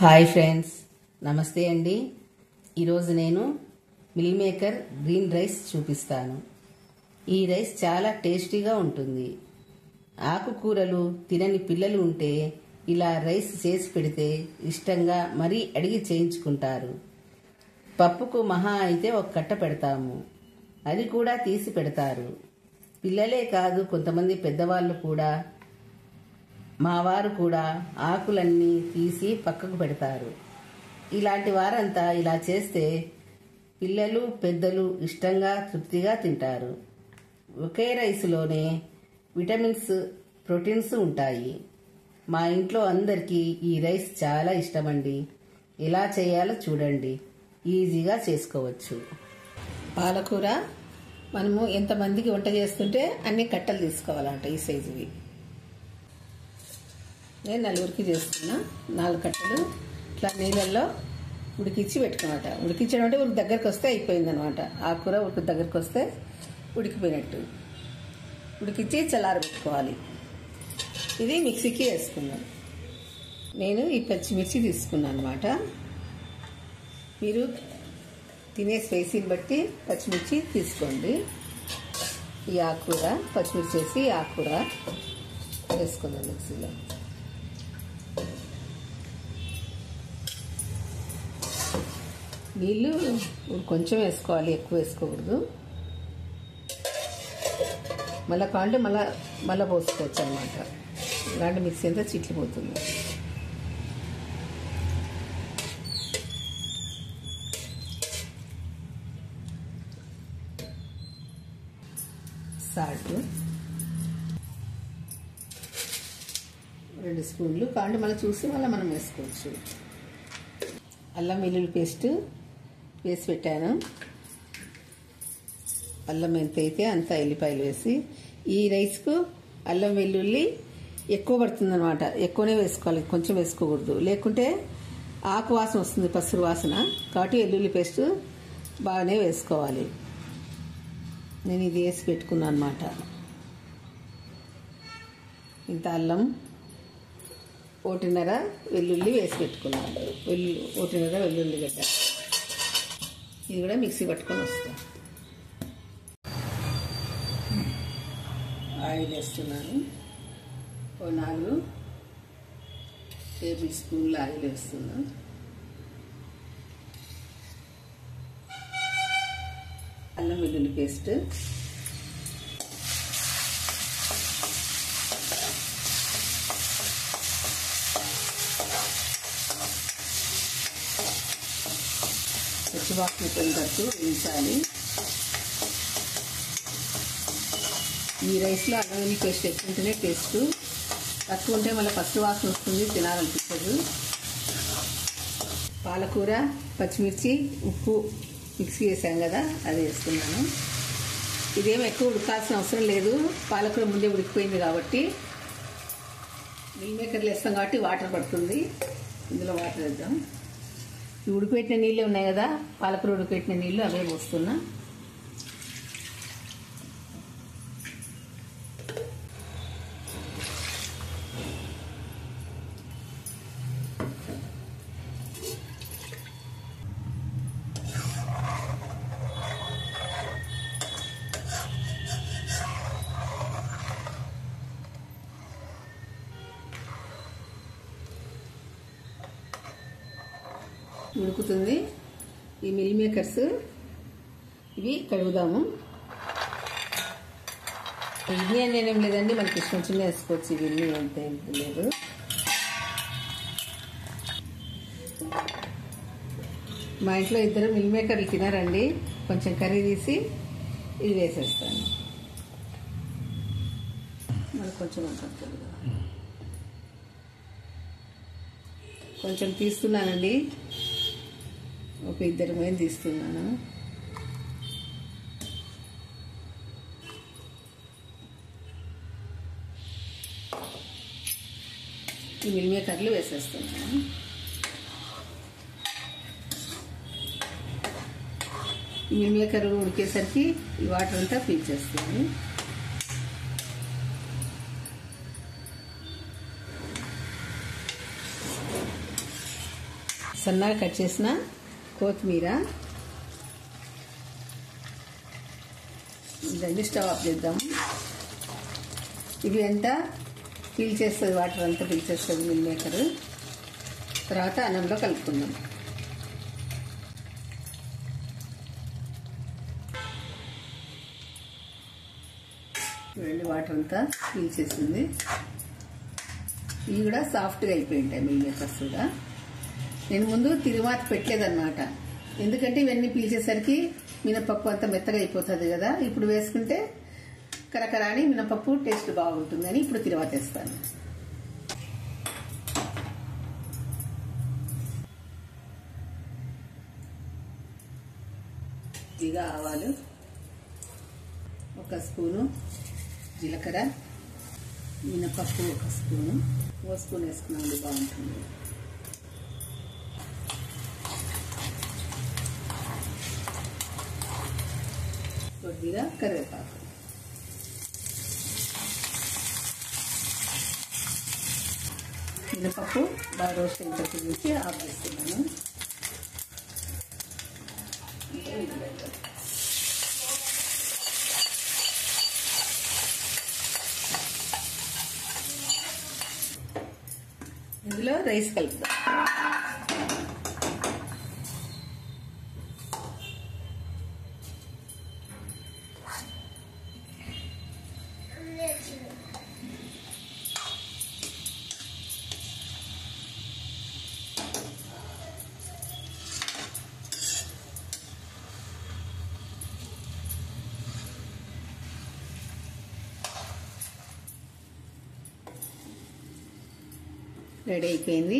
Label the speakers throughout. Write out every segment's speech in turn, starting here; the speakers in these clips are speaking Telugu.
Speaker 1: హాయ్ ఫ్రెండ్స్, నమస్తే అండి. ఈరోజు నేను మిల్ మేకర్ గ్రీన్ రైస్ చూపిస్తాను. ఈ రైస్ చాలా టేస్టీగా ఉంటుంది. ఆకుకూరలు తినని పిల్లలు ఉంటే ఇలా రైస్ చేసి పెడితే ఇష్టంగా మరీ అడిగి చేయించుకుంటారు. పప్పుకు మహా అయితే ఒక కట్ట పెడతాము, అది కూడా తీసి పెడతారు. పిల్లలే కాదు, కొంతమంది పెద్దవాళ్ళు కూడా, మా వారు కూడా ఆకులన్నీ తీసి పక్కకు పెడతారు. ఇలాంటి వారంతా ఇలా చేస్తే పిల్లలు పెద్దలు ఇష్టంగా తృప్తిగా తింటారు. ఒకే రైస్లోనే విటమిన్స్, ప్రోటీన్స్ ఉంటాయి. మా ఇంట్లో అందరికీ ఈ రైస్ చాలా ఇష్టమండి. ఎలా చేయాలో చూడండి, ఈజీగా చేసుకోవచ్చు. పాలకూర మనము ఎంతమందికి వంట చేస్తుంటే అన్ని కట్టలు తీసుకోవాలంట. ఈ సైజువి నేను నలుగురికి చేస్తున్నా. 4 కట్టలు ఇట్లా నీళ్ళల్లో ఉడికించి పెట్టుకున్నమాట. ఉడికించడం అంటే ఉడికి దగ్గరికి వస్తే అయిపోయిందనమాట. ఆకుకూర ఉడికి దగ్గరికి వస్తే ఉడికిపోయినట్టు ఉడికించి చల్లారబెట్టుకోవాలి. ఇది మిక్సీకి వేసుకున్నాను. నేను ఈ పచ్చిమిర్చి తీసుకున్నాను అనమాట. మీరు తినే స్పైసీని బట్టి పచ్చిమిర్చి తీసుకోండి. ఈ ఆకుకూర పచ్చిమిర్చి వేసి ఆకుకూర వేసుకున్నాను మిక్సీలో. నీళ్ళు కొంచెం వేసుకోవాలి, ఎక్కువ వేసుకోకూడదు. మళ్ళీ కావాలంటే మళ్ళీ పోసుకోవచ్చు అనమాట. ఇలాంటి మిక్సీ అంతా చిట్లిపోతుంది. సాల్ట్ 2 స్పూన్లు కావాలంటే మళ్ళీ చూసి మళ్ళీ మనం వేసుకోవచ్చు. అల్లం వెల్లుల్లి పేస్ట్ వేసి పెట్టాను. అల్లం ఎంత అయితే అంత ఎల్లిపాయలు వేసి, ఈ రైస్కు అల్లం వెల్లుల్లి ఎక్కువ పడుతుంది అనమాట. ఎక్కువనే వేసుకోవాలి, కొంచెం వేసుకోకూడదు, లేకుంటే ఆకు వాసన వస్తుంది, పసురు వాసన. కాబట్టి వెల్లుల్లి పేస్ట్ బాగానే వేసుకోవాలి. నేను ఇది వేసి పెట్టుకున్నాను అనమాట. ఇంత అల్లం, 1.5 వెల్లుల్లి వేసి పెట్టుకున్నాను. 1.5 వెల్లుల్లి గడ్డ. ఇది కూడా మిక్సీ పట్టుకొని వస్తాను. ఆయిల్ వేస్తున్నాను. 4 టేబుల్ స్పూన్ల ఆయిల్ వేస్తున్నాను. అల్లం వెల్లుల్లి పేస్ట్, పచ్చివాసన పోయినట్టు వేయించాలి. ఈ రైస్లో అల్లం వెల్లుల్లి పేస్ట్ ఎక్కువ ఉంటేనే టేస్ట్, తక్కువ ఉంటే మళ్ళీ పచ్చి వాసన వస్తుంది, తినాలనిపించదు. పాలకూర, పచ్చిమిర్చి, ఉప్పు మిక్సీ వేసాం కదా, అది వేస్తున్నాను. ఇదేం ఎక్కువ ఉడకాల్సిన అవసరం లేదు, పాలకూర ముందే ఉడికిపోయింది కాబట్టి. మిల్ మేకర్లు వేస్తాం కాబట్టి వాటర్ పడుతుంది. ఇందులో వాటర్ వేద్దాం. ఉడికిపెట్టిన నీళ్ళే ఉన్నాయి కదా, పాలకూర ఉడికిపెట్టిన నీళ్ళు అవే పోస్తున్నా. ఉడుకుతుంది. ఈ మిల్ మేకర్స్ ఇవి కడుగుదాము. ఇవి నేనేం లేదండి, మనకి ఇష్టం చిన్న వేసుకోవచ్చు. ఇవి అంత ఏం లేదు. మా ఇంట్లో 2 మిల్ మేకర్లు తినారండి. కొంచెం కర్రీ తీసి ఇది వేసేస్తాను. మనకు కొంచెం అంత కొంచెం తీస్తున్నానండి. ఒక 2 మంది తీస్తున్నాను. ఈ మిల్ మేకర్లు వేసేస్తున్నాను. ఈ మిల్ మేకర్లు ఉడికేసరికి ఈ వాటర్ అంతా పీల్చేస్తుంది. సన్నగా కట్ చేసిన కొత్తిమీర. ఇదండి, స్టవ్ ఆఫ్ చేద్దాము. ఇవి అంతా పీల్చేస్తుంది, వాటర్ అంతా పీల్చేస్తుంది మిల్ మేకర్. తర్వాత అన్నంలో కలుపుకుందాం. చూడండి, వాటర్ అంతా పీల్చేసింది. ఇవి కూడా సాఫ్ట్గా అయిపోయి ఉంటాయి మిల్ మేకర్స్ కూడా. నేను ముందు తిరువాత పెట్టలేదన్నమాట, ఎందుకంటే ఇవన్నీ పీల్చేసరికి మినపప్పు అంతా మెత్తగా అయిపోతుంది కదా. ఇప్పుడు వేసుకుంటే కరకరాని మినపప్పు టేస్ట్ బాగుంటుందని ఇప్పుడు తిరువాత వేస్తాను. ఇక ఆవాలు, 1 స్పూను జీలకర్ర, మినపప్పు 1 స్పూను, 1 స్పూన్ వేసుకున్నాము, బాగుంటుంది. కొద్దిగా కరివేపాకు. మినపప్పు బాగా రోస్ట్ అయిన తర్వాత చూసి ఆఫ్ చేస్తున్నాను. ఇందులో రైస్ కలుపుదాం. రెడీ అయిపోయింది,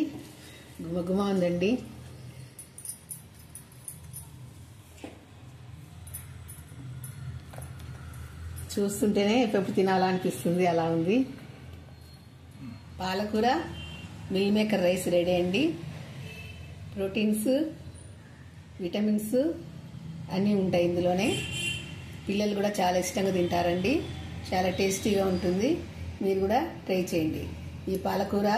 Speaker 1: గుమగుమ ఉందండి. చూస్తుంటేనే ఎప్పుడు తినాలనిపిస్తుంది, అలా ఉంది. పాలకూర మిల్ మేకర్ రైస్ రెడీ అండి. ప్రోటీన్స్, విటమిన్స్ అన్నీ ఉంటాయి ఇందులోనే. పిల్లలు కూడా చాలా ఇష్టంగా తింటారండి, చాలా టేస్టీగా ఉంటుంది. మీరు కూడా ట్రై చేయండి. ఈ పాలకూర,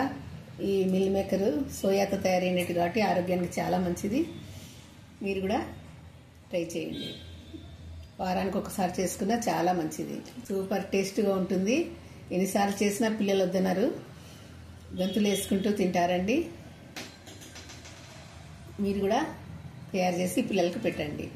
Speaker 1: ఈ మిల్ మేకర్ సోయాతో తయారైనట్టు కాబట్టి ఆరోగ్యానికి చాలా మంచిది. మీరు కూడా ట్రై చేయండి. వారానికి ఒకసారి చేసుకున్నా చాలా మంచిది. సూపర్ టేస్ట్గా ఉంటుంది. ఎన్నిసార్లు చేసినా పిల్లలు వద్దన్నారు, గంతులు వేసుకుంటూ తింటారండి. మీరు కూడా తయారు చేసి పిల్లలకు పెట్టండి.